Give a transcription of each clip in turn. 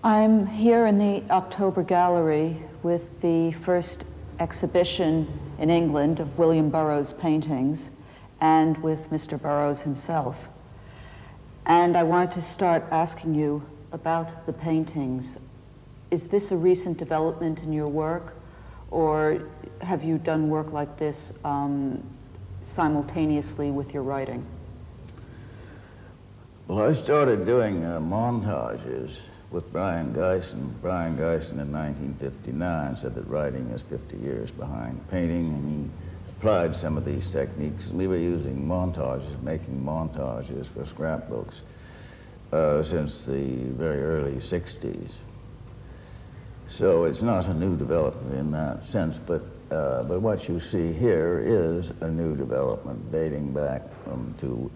I'm here in the October Gallery with the first exhibition in England of William Burroughs paintings and with Mr. Burroughs himself. And I wanted to start asking you about the paintings. Is this a recent development in your work, or have you done work like this simultaneously with your writing? Well, I started doing montages with Brian Geisen. Brian Geisen in 1959 said that writing is 50 years behind painting, and he applied some of these techniques. We were using montages, making montages for scrapbooks since the very early 60s. So it's not a new development in that sense, but what you see here is a new development dating back to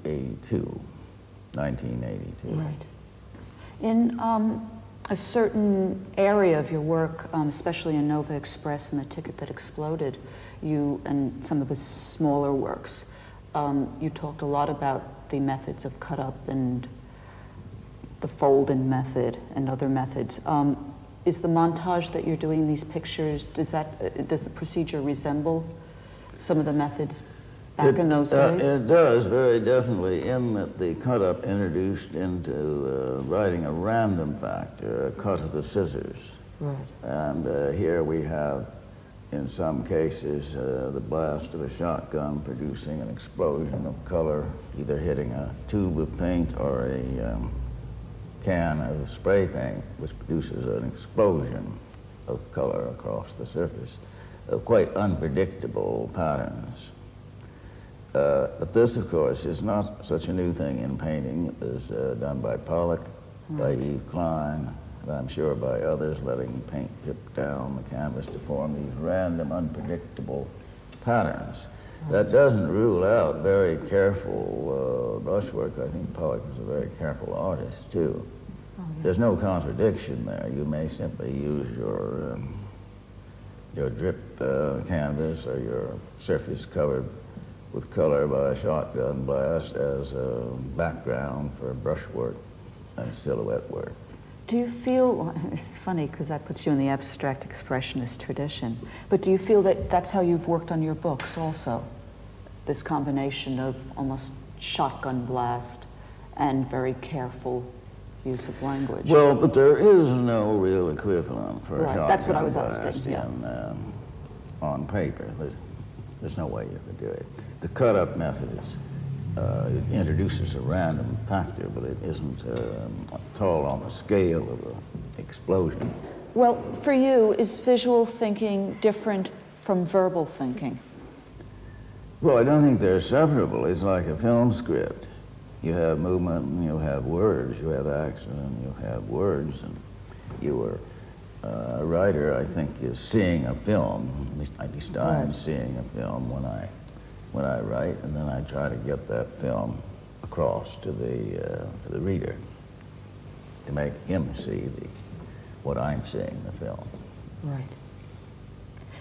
1982. Right. In a certain area of your work, especially in Nova Express and The Ticket That Exploded, you and some of the smaller works, you talked a lot about the methods of cut-up and the fold-in method and other methods. Is the montage that you're doing these pictures, does the procedure resemble some of the methods back in those days? It does, very definitely, in that the cut-up introduced into writing a random factor, a cut of the scissors. Right. And here we have, in some cases, the blast of a shotgun producing an explosion of color, either hitting a tube of paint or a can of spray paint, which produces an explosion of color across the surface of quite unpredictable patterns. But this, of course, is not such a new thing in painting. It was done by Pollock, by Yves Klein, and I'm sure by others, letting paint drip down the canvas to form these random, unpredictable patterns. That doesn't rule out very careful brushwork. I think Pollock was a very careful artist, too. Oh, yeah. There's no contradiction there. You may simply use your drip canvas or your surface covered with color by a shotgun blast as a background for brushwork and silhouette work. Do you feel, it's funny because that puts you in the abstract expressionist tradition, but do you feel that that's how you've worked on your books also? This combination of almost shotgun blast and very careful use of language? Well, but there is no real equivalent for a shotgun that's what I was blast asking, yeah. On paper. There's no way you could do it. The cut-up method is, it introduces a random factor, but it isn't at all on the scale of an explosion. Well, for you, is visual thinking different from verbal thinking? Well, I don't think they're separable. It's like a film script. You have movement and you have words. You have action and you have words. And you are a writer, I think, is seeing a film. At least I'm seeing a film when I write, and then I try to get that film across to the reader to make him see what I'm seeing in the film. Right.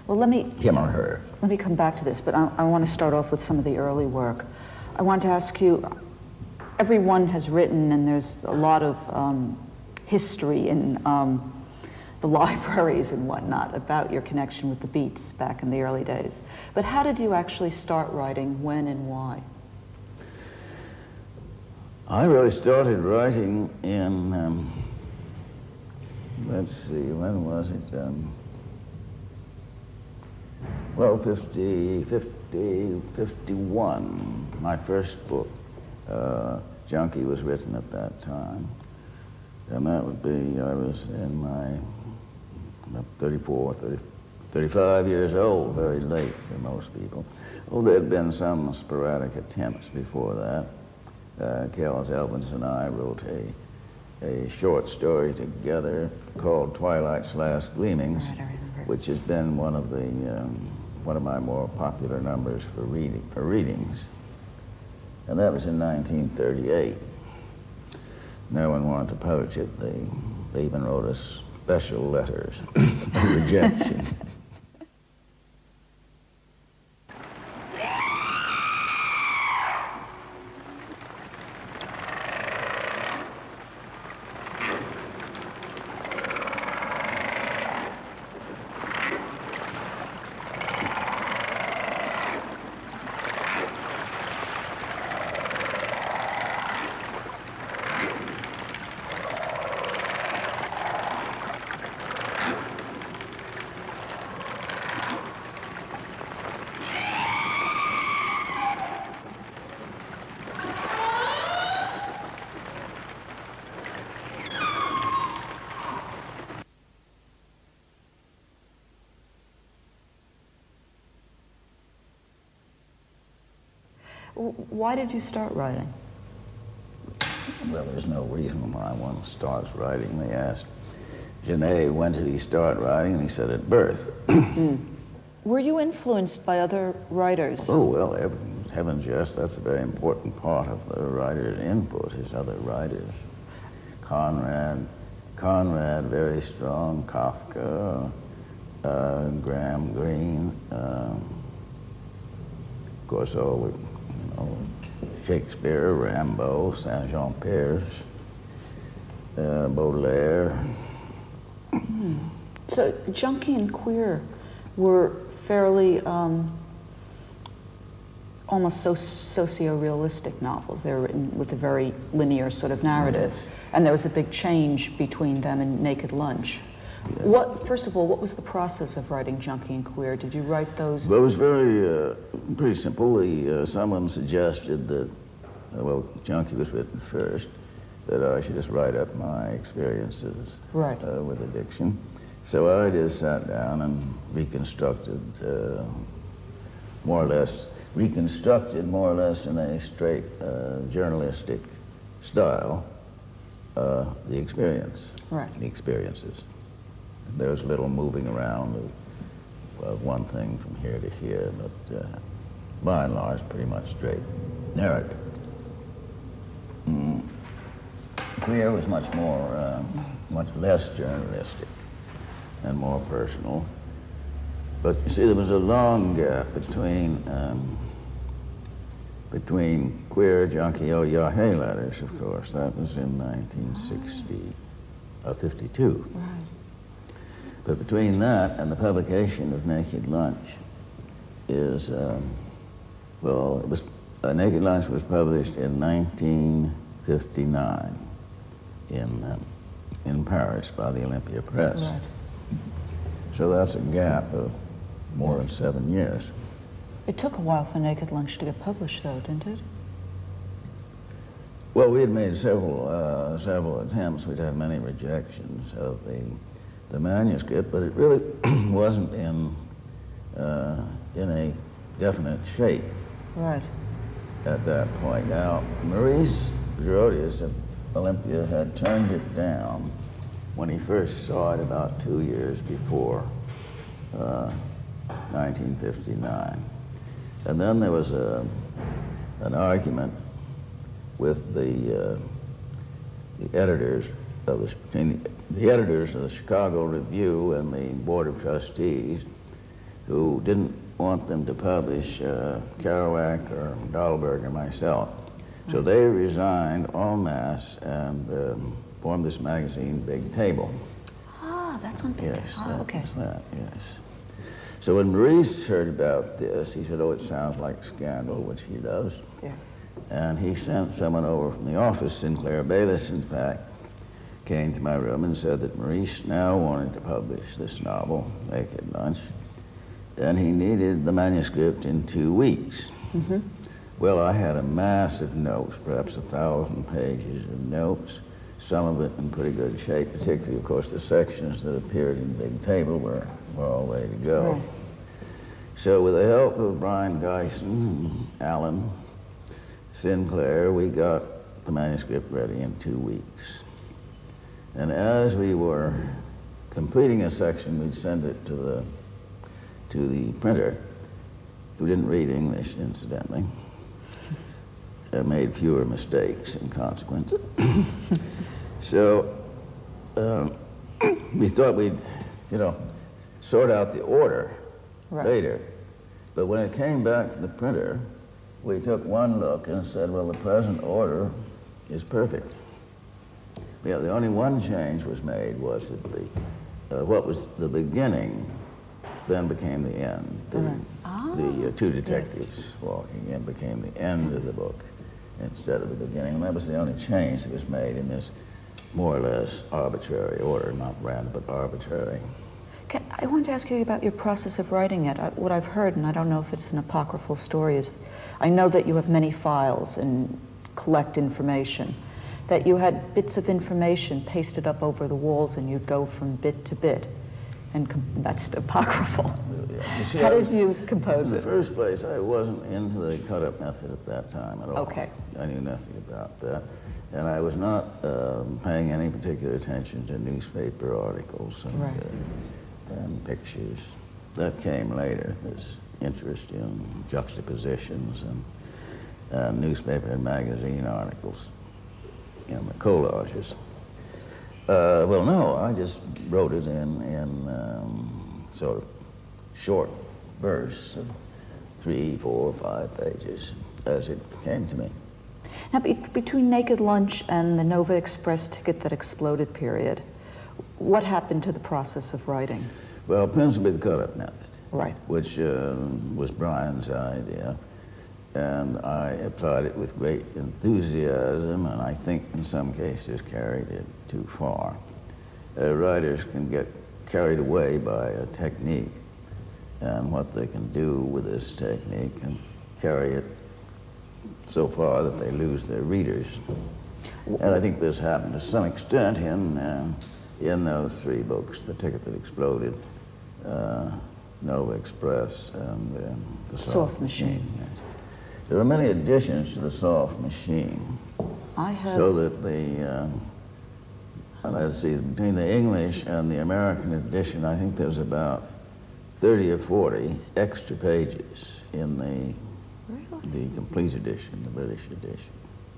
Well, him or her. Let me come back to this, but I want to start off with some of the early work. I want to ask you, everyone has written, and there's a lot of history in the libraries and whatnot about your connection with the Beats back in the early days. But how did you actually start writing, when and why? I really started writing in, let's see, when was it? Well, 51. My first book, Junkie, was written at that time. And that would be, I was in my about 35 years old, very late for most people. Well, there had been some sporadic attempts before that. Kells Elvins and I wrote a short story together called Twilight's Last Gleamings, which has been one of my more popular numbers for readings. And that was in 1938. No one wanted to publish it. They even wrote us special letters of rejection. Why did you start writing? Well, there's no reason why one starts writing. They asked Genet, when did he start writing? And he said, at birth. Were you influenced by other writers? Oh, well, heavens, yes, that's a very important part of the writer's input, is other writers. Conrad, very strong, Kafka, Graham Greene, of course, all, Shakespeare, Rimbaud, Saint-Jean-Perse, Baudelaire. So Junkie and Queer were fairly almost socio-realistic novels. They were written with a very linear sort of narrative. Yes. And there was a big change between them and Naked Lunch. Yes. First of all, what was the process of writing Junkie and Queer? Did you write those? Well, it was pretty simple. Someone suggested that, Junkie was written first, that I should just write up my experiences with addiction. So I just sat down and reconstructed more or less in a straight journalistic style the experiences. There was a little moving around of one thing from here to here, but by and large, pretty much straight narrative. Queer was much less journalistic and more personal. But you see, there was a long gap between Queer, Junkie, Oh Yahé letters, of course. That was in 1952. Right. But between that and the publication of Naked Lunch is, Naked Lunch was published in 1959 in Paris by the Olympia Press. Right. So that's a gap of more than 7 years. It took a while for Naked Lunch to get published, though, didn't it? Well, we had made several attempts. We'd had many rejections of the manuscript, but it really wasn't in a definite shape. Right. At that point. Now, Maurice Grotius of Olympia had turned it down when he first saw it about 2 years before 1959. And then there was an argument with the editors of the editors of the Chicago Review and the Board of Trustees, who didn't want them to publish Kerouac or Dahlberg or myself. So they resigned en masse and formed this magazine, Big Table. Ah, that's one Big Table. Yes, Okay. Yes. So when Maurice heard about this, he said, oh, it sounds like scandal, which he does. Yes. And he sent someone over from the office, Sinclair Bayliss, in fact, came to my room and said that Maurice now wanted to publish this novel, Naked Lunch, and he needed the manuscript in 2 weeks. Mm-hmm. Well, I had a mass of notes, perhaps 1,000 pages of notes, some of it in pretty good shape, particularly, of course, the sections that appeared in Big Table were all ready to go. Right. So with the help of Brian Geisen, Allen, Sinclair, we got the manuscript ready in 2 weeks. And as we were completing a section, we'd send it to the printer, who didn't read English, incidentally, and made fewer mistakes in consequence. So we thought we'd, sort out the order later. But when it came back to the printer, we took one look and said, well, the present order is perfect. Yeah, the only one change was made was that what was the beginning then became the end. The two detectives walking in became the end of the book instead of the beginning. And that was the only change that was made in this more or less arbitrary order, not random, but arbitrary. I wanted to ask you about your process of writing it. What I've heard, and I don't know if it's an apocryphal story, is I know that you have many files and collect information, that you had bits of information pasted up over the walls and you'd go from bit to bit. And that's apocryphal. You see, How did you compose in the it? first place, I wasn't into the cut-up method at that time at all. Okay. I knew nothing about that. And I was not paying any particular attention to newspaper articles and pictures. That came later, this interest in juxtapositions and newspaper and magazine articles and the collages. Well, no, I just wrote it in sort of short bursts of 3, 4, 5 pages as it came to me. Now, between Naked Lunch and the Nova Express Ticket That Exploded period, what happened to the process of writing? Well, principally the cut-up method, Right. which was Brian's idea, and I applied it with great enthusiasm, and I think in some cases carried it too far. Writers can get carried away by a technique and what they can do with this technique and carry it so far that they lose their readers. And I think this happened to some extent in those 3 books, The Ticket That Exploded, Nova Express, and The Soft Machine. Yes. There were many additions to The Soft Machine. I have... So that the, let's see, between the English and the American edition, I think there's about 30 or 40 extra pages in the complete edition, the British edition.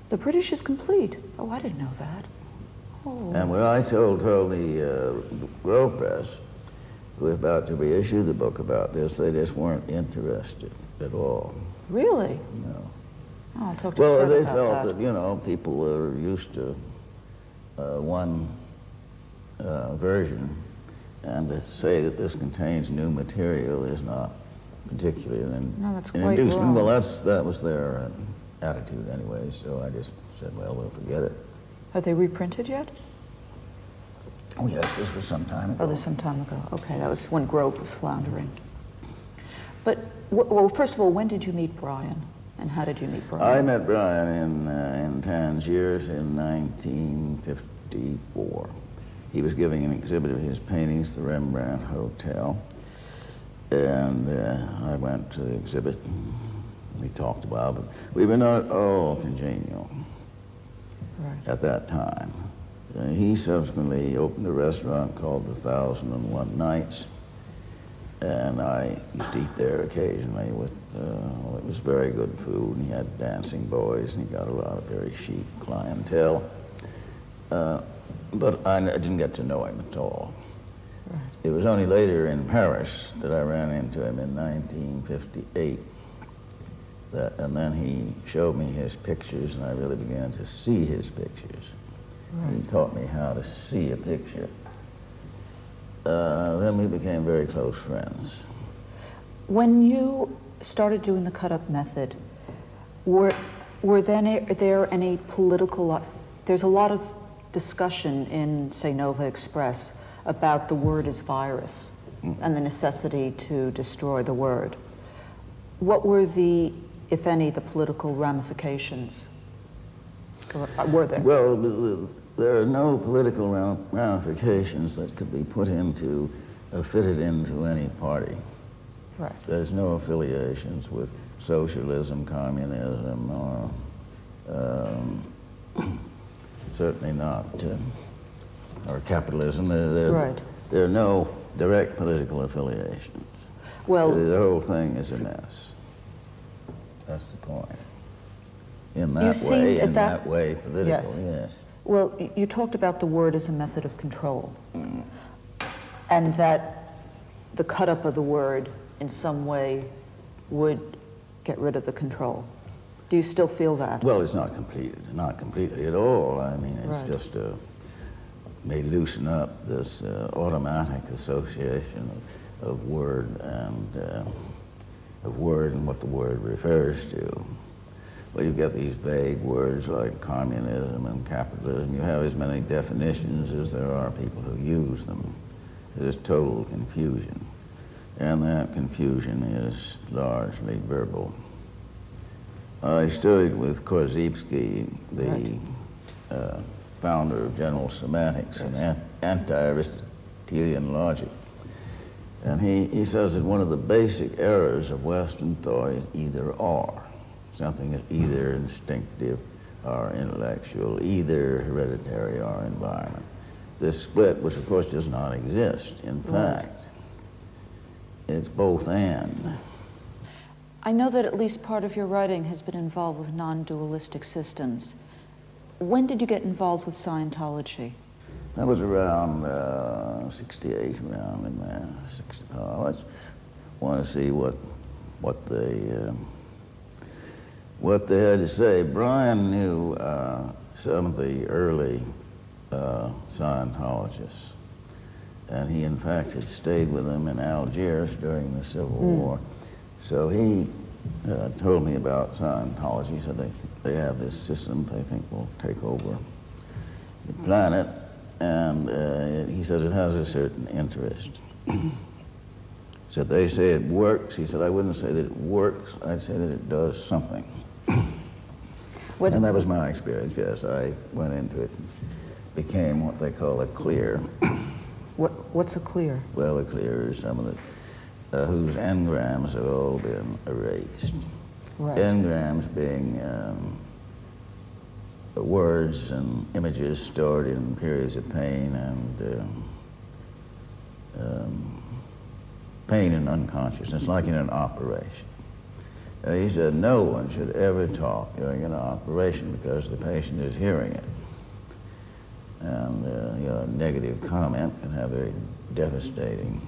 The British is complete. Oh, I didn't know that. Oh. And when I told the Grove Press, who was about to reissue the book about this, they just weren't interested at all. Really? No. Oh, I'll talk to Well, Fred they about felt that. that, you know, people were used to one version, and to say that this contains new material is not particularly No, that's an quite inducement. wrong. Well, that was their attitude anyway, so I just said, well, we'll forget it. Are they reprinted yet? Oh, yes, this was some time ago. Oh, there's some time ago. Okay, that was when Grove was floundering. But, well, first of all, when did you meet Brian? And how did you meet Brian? I met Brian in Tangiers in 1954. He was giving an exhibit of his paintings, the Rembrandt Hotel. And I went to the exhibit. We talked a while, but we were not at all congenial at that time. He subsequently opened a restaurant called the 1001 Nights, and I used to eat there occasionally with, it was very good food, and he had dancing boys, and he got a lot of very chic clientele. But I didn't get to know him at all. Right. It was only later in Paris that I ran into him in 1958. And then he showed me his pictures, and I really began to see his pictures. Right. He taught me how to see a picture. Then we became very close friends. When you started doing the cut-up method, were there any political... There's a lot of discussion in, say, Nova Express about the word as virus and the necessity to destroy the word. What were the, if any, the political ramifications? Or were there? Well, there are no political ramifications that could be put into, fitted into any party. Right. There's no affiliations with socialism, communism, or certainly not, or capitalism. There are no direct political affiliations. Well, the whole thing is a mess. That's the point. In that way, political, yes. Well, you talked about the word as a method of control, and that the cut-up of the word in some way would get rid of the control. Do you still feel that? Well, it's not completely at all. I mean, it's just may loosen up this automatic association of word and what the word refers to. Well, you get these vague words like communism and capitalism. You have as many definitions as there are people who use them. There's total confusion. And that confusion is largely verbal. I studied with Korzybski, the founder of general semantics and anti-Aristotelian logic. And he says that one of the basic errors of Western thought is either or. Something is either instinctive or intellectual, either hereditary or environment. This split, which of course does not exist, in fact, it's both and. I know that at least part of your writing has been involved with non-dualistic systems. When did you get involved with Scientology? That was around 68, around in there. I just want to see what they had to say. Brian knew some of the early Scientologists, and he in fact had stayed with them in Algiers during the Civil War. So he told me about Scientology. He said they have this system they think will take over the planet, and he says it has a certain interest. So they say it works. He said, I wouldn't say that it works, I'd say that it does something. And that was my experience, yes. I went into it and became what they call a clear. What's a clear? Well, a clear is someone that, whose engrams have all been erased. Right. Engrams being words and images stored in periods of pain and unconsciousness, like in an operation. He said no one should ever talk during an operation because the patient is hearing it. And a negative comment can have very devastating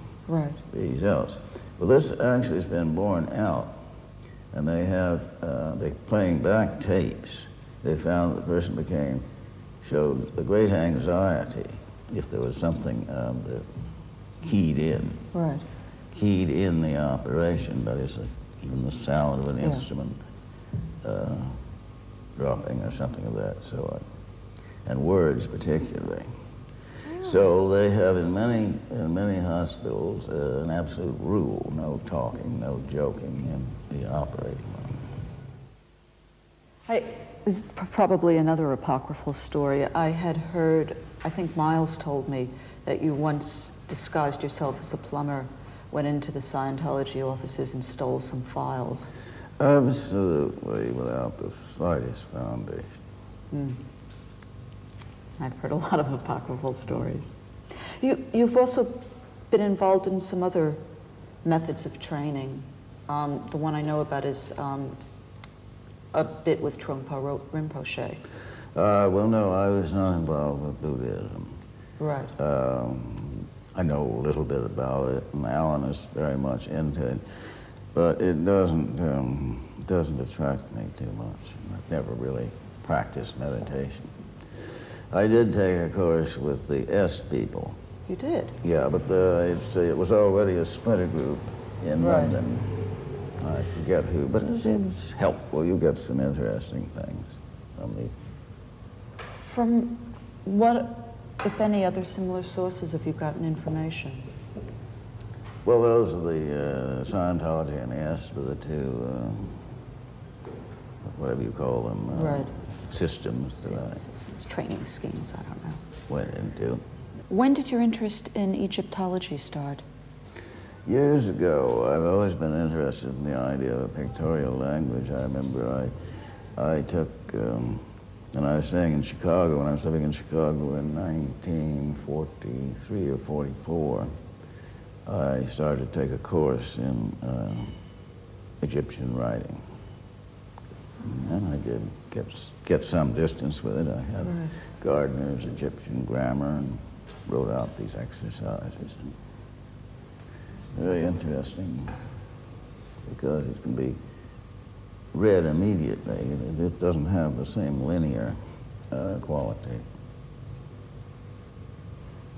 results. Well, this actually has been borne out, and they have, they're playing back tapes. They found that the person showed a great anxiety if there was something that keyed in. Right. Keyed in the operation, that is, even the sound of an instrument dropping or something of that sort, and words particularly. So they have in many hospitals an absolute rule: no talking, no joking in the operating room. This is probably another apocryphal story. I had heard, I think Miles told me, that you once disguised yourself as a plumber, went into the Scientology offices and stole some files. Absolutely, without the slightest foundation. I've heard a lot of apocryphal stories. You've also been involved in some other methods of training. The one I know about is a bit with Trungpa Rinpoche. Well, no, I was not involved with Buddhism. Right. I know a little bit about it, and Alan is very much into it, but it doesn't attract me too much. I've never really practiced meditation. I did take a course with the S people. You did? Yeah, but it was already a splinter group in London. I forget who, but it's helpful. You get some interesting things from these. From what, if any, other similar sources have you gotten information? Well, those are the Scientology and the S were the two, whatever you call them, systems that Systems, training schemes, I don't know. went into. When did your interest in Egyptology start? Years ago, I've always been interested in the idea of a pictorial language. I remember I took, and I was staying in Chicago, when I was living in Chicago in 1943 or 44, I started to take a course in Egyptian writing. And I did get some distance with it. I had Gardner's Egyptian grammar and wrote out these exercises. Very interesting, because it can be read immediately. It doesn't have the same linear quality.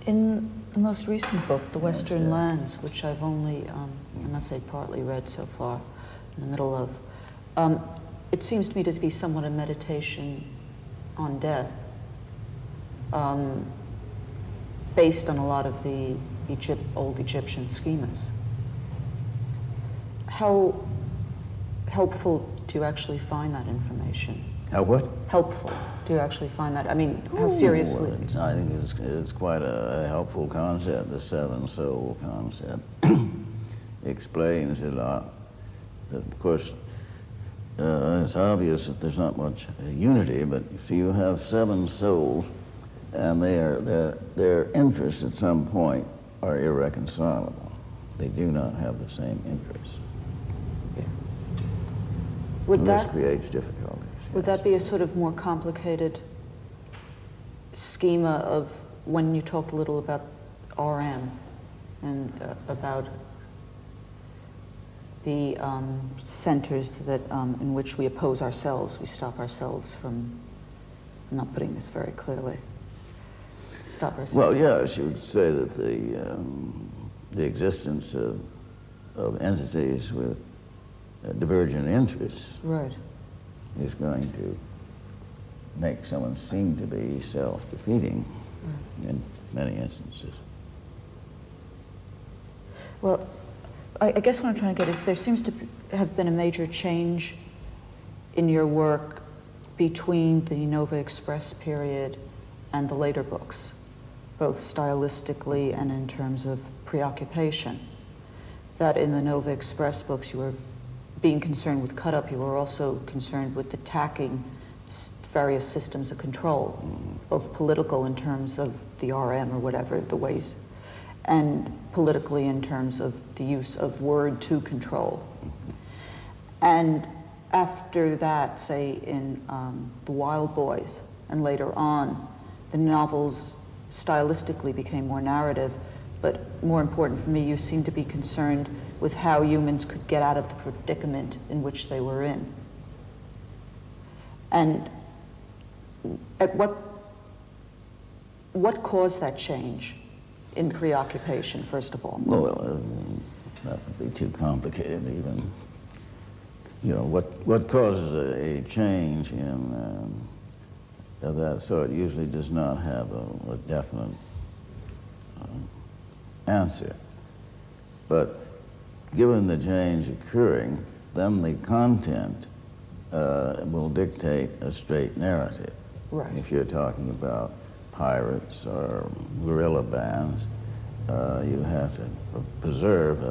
In the most recent book, The Western Lands, which I've only, I must say, partly read so far, in the middle of, it seems to me to be somewhat a meditation on death, based on a lot of the old Egyptian schemas. How helpful do you actually find that information? How what? Helpful. Do you actually find that? I mean, how seriously? Well, I think it's quite a helpful concept, the seven soul concept. Explains a lot. Of course, it's obvious that there's not much unity, but see, you have seven souls, and their interests at some point are irreconcilable. They do not have the same interests. Yeah. And this creates difficulties. Would that be a sort of more complicated schema of when you talked a little about RM and about the centers that in which we oppose ourselves, we stop ourselves from, I'm not putting this very clearly, stop ourselves. Well, yes, you would say that the existence of entities with divergent interests right. is going to make someone seem to be self-defeating in many instances. Well, I guess what I'm trying to get is there seems to have been a major change in your work between the Nova Express period and the later books, both stylistically and in terms of preoccupation. That in the Nova Express books you were being concerned with cut-up, you were also concerned with attacking various systems of control, both political in terms of the RM or whatever, the ways, and politically in terms of the use of word to control. And after that, say in The Wild Boys, and later on, the novels stylistically became more narrative, but more important for me, you seem to be concerned with how humans could get out of the predicament in which they were in. And at what caused that change in preoccupation, first of all? Well, that would be too complicated even. You know, what causes a change in of that sort usually does not have a definite answer. But given the change occurring, then the content will dictate a straight narrative. Right. If you're talking about pirates or guerrilla bands, you have to preserve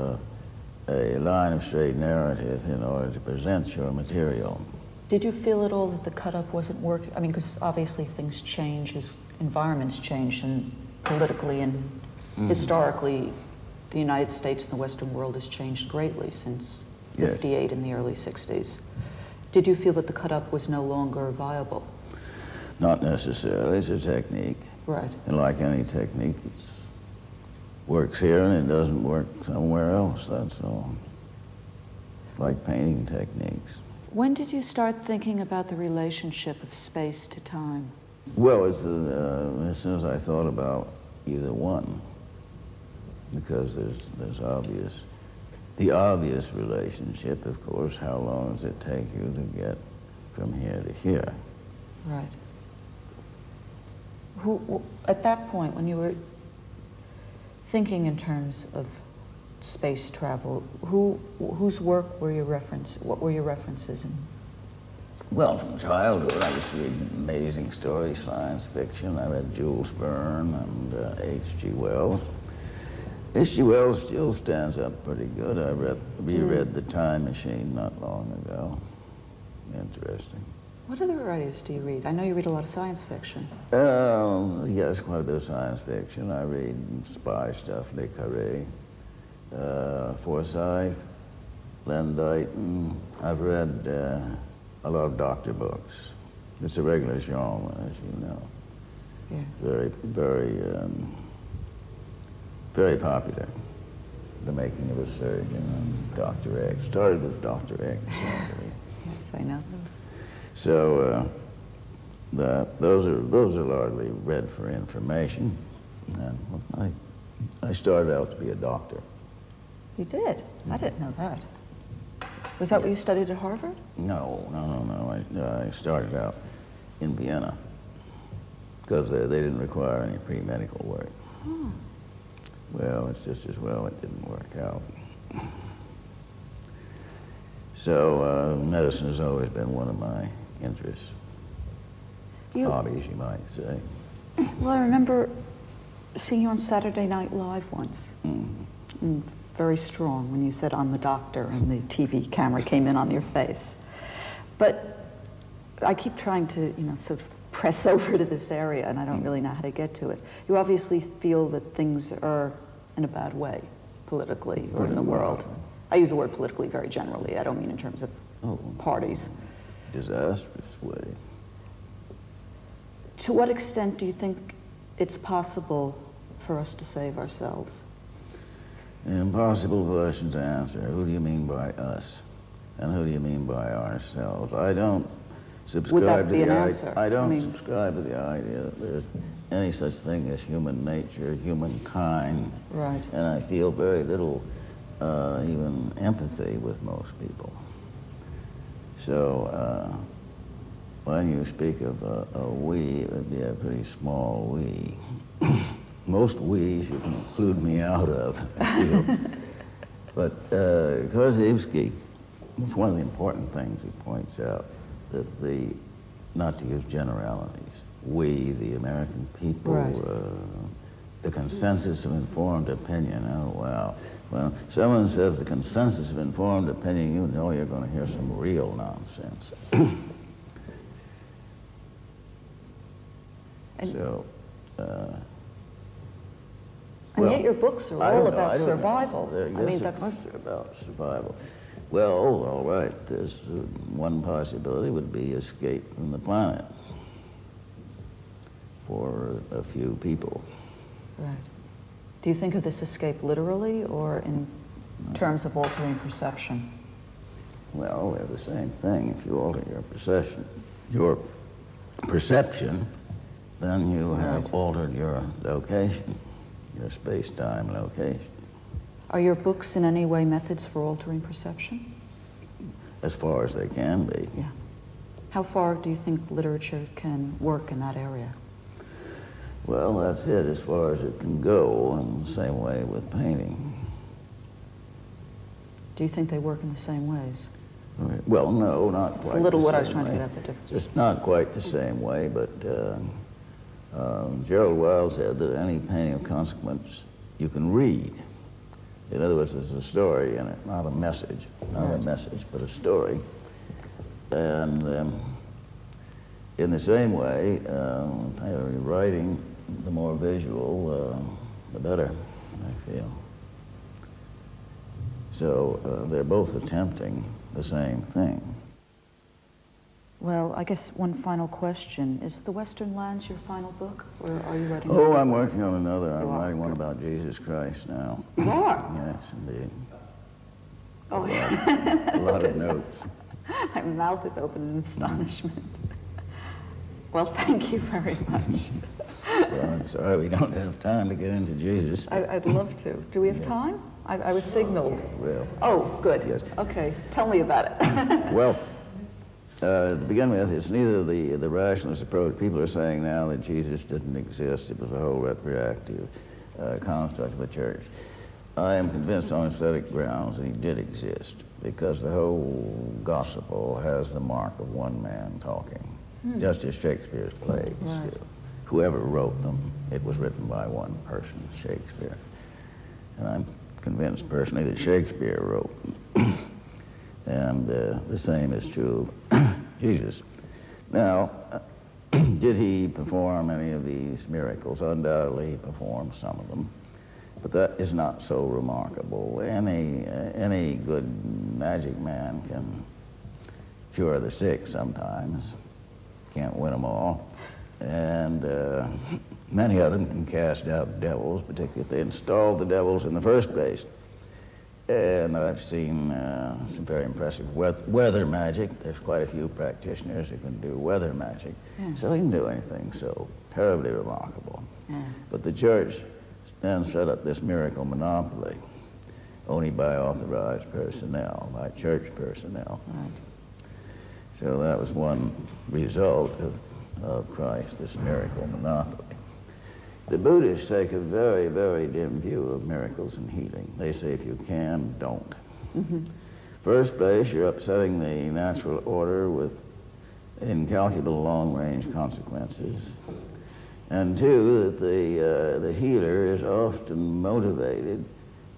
a line of straight narrative in order to present your material. Did you feel at all that the cut-up wasn't working? I mean, because obviously things change as environments change, and politically and historically, the United States and the Western world has changed greatly since '58 and the early '60s. Did you feel that the cut-up was no longer viable? Not necessarily. It's a technique. Right. And like any technique, it works here and it doesn't work somewhere else, that's all. Like painting techniques. When did you start thinking about the relationship of space to time? Well, it's, as soon as I thought about either one, because there's the obvious relationship, of course, how long does it take you to get from here to here? Right. At that point, when you were thinking in terms of space travel, whose work were your what were your references in? Well, from childhood, I used to read amazing stories, science fiction. I read Jules Verne and H.G. Wells. H.G. Wells still stands up pretty good. I reread The Time Machine not long ago. Interesting. What other writers do you read? I know you read a lot of science fiction. Yes, quite a bit of science fiction. I read spy stuff, Le Carré, Forsyth, Len Deighton. I've read a lot of doctor books. It's a regular genre, as you know. Yeah. Very popular. The Making of a Surgeon and Dr. X. Started with Dr. X, actually. Yes, I know. So those are largely read for information. And I started out to be a doctor. You did? I didn't know that. Was that what you studied at Harvard? No. I started out in Vienna because they didn't require any pre-medical work. Hmm. Well, it's just as well it didn't work out. So medicine has always been one of my interests. hobbies, you might say. Well, I remember seeing you on Saturday Night Live once. And very strong when you said, "I'm the doctor," and the TV camera came in on your face. But I keep trying to, sort of press over to this area, and I don't really know how to get to it. You obviously feel that things are in a bad way, politically, or in the world. I use the word politically very generally. I don't mean in terms of parties. Disastrous way. To what extent do you think it's possible for us to save ourselves? An impossible question to answer. Who do you mean by us? And who do you mean by ourselves? I don't subscribe to the idea. I don't subscribe to the idea that there's any such thing as human nature, humankind. Right. And I feel very little even empathy with most people. So when you speak of a we, it would be a pretty small we. Most we's you can include me out of, I feel. But Korzybski, it's one of the important things he points out, that not to use generalities, we, the American people, the consensus of informed opinion, oh wow. Well, someone says the consensus of informed opinion, you know you're going to hear some real nonsense. And yet your books are all about survival. Yes, of course they're about survival. Well, all right, there's one possibility would be escape from the planet for a few people. Right. Do you think of this escape literally or in terms of altering perception? Well, they're the same thing. If you alter your perception, then you have altered your location, your space-time location. Are your books in any way methods for altering perception? As far as they can be. Yeah. How far do you think literature can work in that area? Well, that's it, as far as it can go, in the same way with painting. Do you think they work in the same ways? Well, no, not quite the same way. It's a little what I was trying to get at the difference. Just not quite the same way, but Gerald Wilde said that any painting of consequence you can read. In other words, there's a story in it, not a message, not a message, but a story. And in the same way, writing, the more visual, the better, I feel. So they're both attempting the same thing. Well, I guess one final question. Is The Western Lands your final book, or are you writing? Oh, I'm working on another. I'm writing one about Jesus Christ now. You are? Yes, indeed. Oh, a lot of notes. My mouth is open in astonishment. Well, thank you very much. Well, I'm sorry we don't have time to get into Jesus. I'd love to. Do we have time? I was signaled. Well. Oh, good. Yes. Okay, tell me about it. Well, to begin with, it's neither the rationalist approach. People are saying now that Jesus didn't exist. It was a whole retroactive construct of the church. I am convinced on aesthetic grounds that he did exist, because the whole gospel has the mark of one man talking, just as Shakespeare's plays do. Whoever wrote them, it was written by one person, Shakespeare. And I'm convinced personally that Shakespeare wrote them. And the same is true of Jesus. Now, did he perform any of these miracles? Undoubtedly, he performed some of them. But that is not so remarkable. Any good magic man can cure the sick sometimes. Can't win them all. And many of them can cast out devils, particularly if they installed the devils in the first place. And I've seen some very impressive weather magic. There's quite a few practitioners who can do weather magic. Yeah. So he can do anything so terribly remarkable. Yeah. But the church then set up this miracle monopoly, only by authorized personnel, by church personnel. Right. So that was one result of Christ, this miracle monopoly. The Buddhists take a very, very dim view of miracles and healing. They say if you can, don't. Mm-hmm. First place, you're upsetting the natural order with incalculable long-range consequences. And two, that the healer is often motivated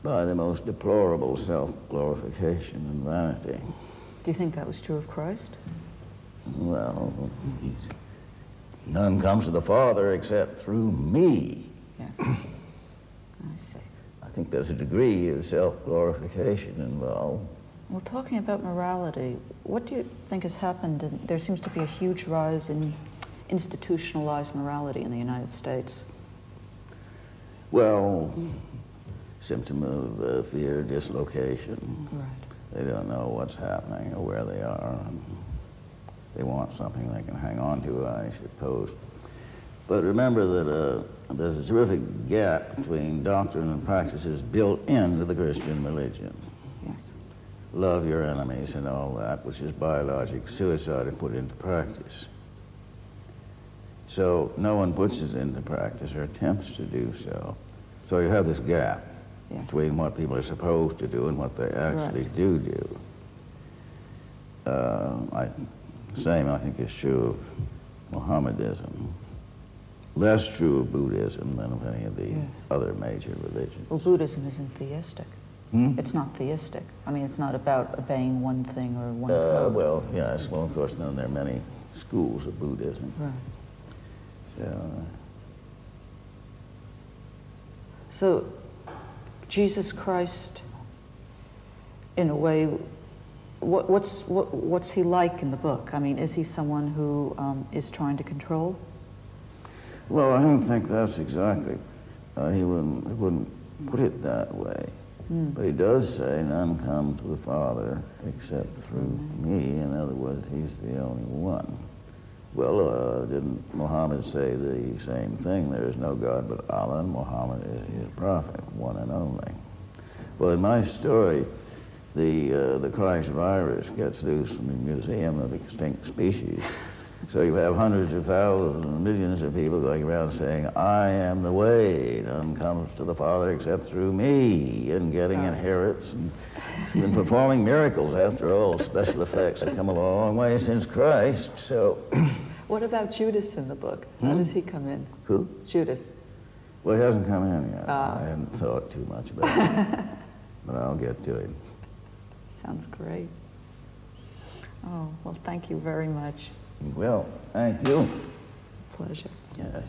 by the most deplorable self-glorification and vanity. Do you think that was true of Christ? Well, none comes to the Father except through me. Yes. I see. I think there's a degree of self-glorification involved. Well, talking about morality, what do you think has happened? There seems to be a huge rise in institutionalized morality in the United States. Well, symptom of fear, dislocation. Right. They don't know what's happening or where they are. They want something they can hang on to, I suppose. But remember that there's a terrific gap between doctrine and practices built into the Christian religion. Yes. Love your enemies and all that, which is biologic suicide if put into practice. So no one puts it into practice or attempts to do so. So you have this gap between what people are supposed to do and what they actually do. The same, I think, is true of Mohammedanism. Less true of Buddhism than of any of the other major religions. Well, Buddhism isn't theistic. It's not theistic. I mean, it's not about obeying one thing or one code. Well, yes. Well, of course, then there are many schools of Buddhism. Right. So, Jesus Christ, in a way, what's he like in the book? I mean, is he someone who is trying to control? well, I don't think that's exactly. He wouldn't put it that way. But he does say, none come to the Father except through me. In other words, he's the only one. Well, didn't Muhammad say the same thing? There is no God but Allah, and Muhammad is his prophet, one and only. Well, in my story, the Christ virus gets loose from the Museum of Extinct Species. So you have hundreds of thousands and millions of people going around saying, I am the way, none comes to the Father except through me, and getting inherits and even performing miracles. After all, special effects have come a long way since Christ, so... What about Judas in the book? How does he come in? Who? Judas. Well, he hasn't come in yet. I haven't thought too much about it, but I'll get to him. Sounds great. Oh, well, thank you very much. Well, thank you. Pleasure. Yes.